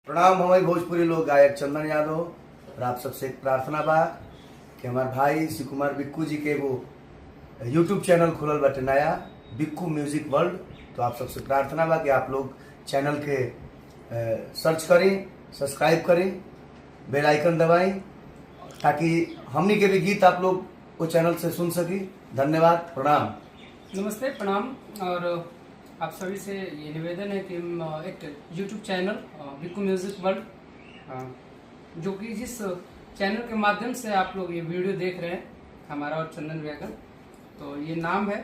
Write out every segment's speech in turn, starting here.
प्रणाम हमारे भोजपुरी लोग गायक चंदन यादव। और आप सबसे एक प्रार्थना बा कि हमारे भाई शिव कुमार बिक्कू जी के वो यूट्यूब चैनल खुलल बाटे नया, बिक्कू म्यूजिक वर्ल्ड। तो आप सबसे प्रार्थना बा कि आप लोग चैनल के सर्च करें, सब्सक्राइब करें, बेल आइकन दबाएं ताकि हमनी के भी गीत आप लोग वो चैनल से सुन सकी। धन्यवाद, प्रणाम। नमस्ते, प्रणाम। और आप सभी से ये निवेदन है कि एक YouTube channel Bikku music world, जो कि जिस चैनल के माध्यम से आप लोग ये वीडियो देख रहे हैं हमारा और चंदन भैया का, तो ये नाम है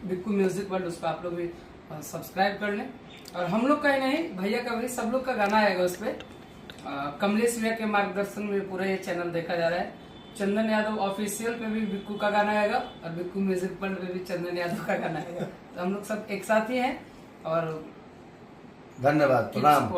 बिक्कू म्यूजिक वर्ल्ड। उस पर आप लोग भी सब्सक्राइब कर लें। और हम लोग का ही नहीं, भैया का भी, सब लोग का गाना आएगा उस पर। कमलेश भैया के मार्गदर्शन में पूरा ये चैनल देखा जा रहा है। चंदन यादव ऑफिशियल पे भी बिक्कू का गाना आएगा और बिक्कू म्यूजिक वर्ल्ड पे भी चंदन यादव का गाना आएगा। तो हम लोग सब एक साथ ही हैं। और धन्यवाद, प्रणाम।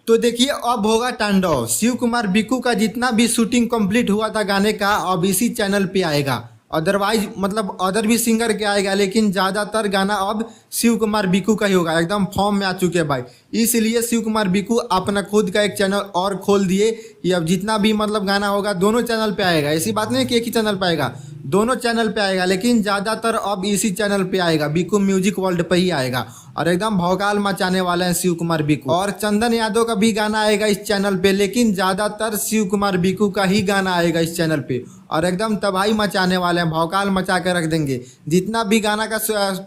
तो देखिए अब होगा तांडव। शिव कुमार बिक्कू का जितना भी शूटिंग कंप्लीट हुआ था गाने का अब इसी चैनल पे आएगा। अदरवाइज मतलब अदर भी सिंगर के आएगा, लेकिन ज़्यादातर गाना अब शिव कुमार बिक्कू का ही होगा। एकदम फॉर्म में आ चुके हैं भाई। इसलिए शिव कुमार बिक्कू अपना खुद का एक चैनल और खोल दिए कि अब जितना भी मतलब गाना होगा दोनों चैनल पे आएगा। ऐसी बात नहीं कि एक ही चैनल पे आएगा, दोनों चैनल पे आएगा, लेकिन ज़्यादातर अब इसी चैनल पे आएगा, बिक्कू म्यूजिक वर्ल्ड पे ही आएगा। और एकदम भौकाल मचाने वाले हैं शिव कुमार बिक्कू। और चंदन यादव का भी गाना आएगा इस चैनल पे, लेकिन ज़्यादातर शिव कुमार बिक्कू का ही गाना आएगा इस चैनल पे। और एकदम तबाही मचाने वाले हैं, भौकाल मचा के रख देंगे। जितना भी गाना का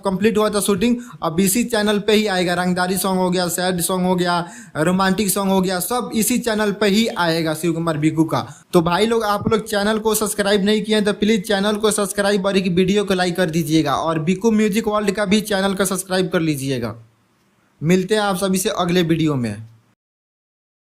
कंप्लीट हुआ था शूटिंग अब इसी चैनल पे ही आएगा। रंगदारी सॉन्ग हो गया, सैड सॉन्ग हो गया, रोमांटिक सॉन्ग हो गया, सब इसी चैनल पे ही आएगा शिव कुमार बिक्कू का। तो भाई लोग, आप लोग चैनल को सब्सक्राइब नहीं किए हैं तो प्लीज़ चैनल को सब्सक्राइब और एक वीडियो को लाइक कर दीजिएगा। और बिक्कू म्यूजिक वर्ल्ड का भी चैनल को सब्सक्राइब कर लीजिएगा। मिलते हैं आप सभी से अगले वीडियो में।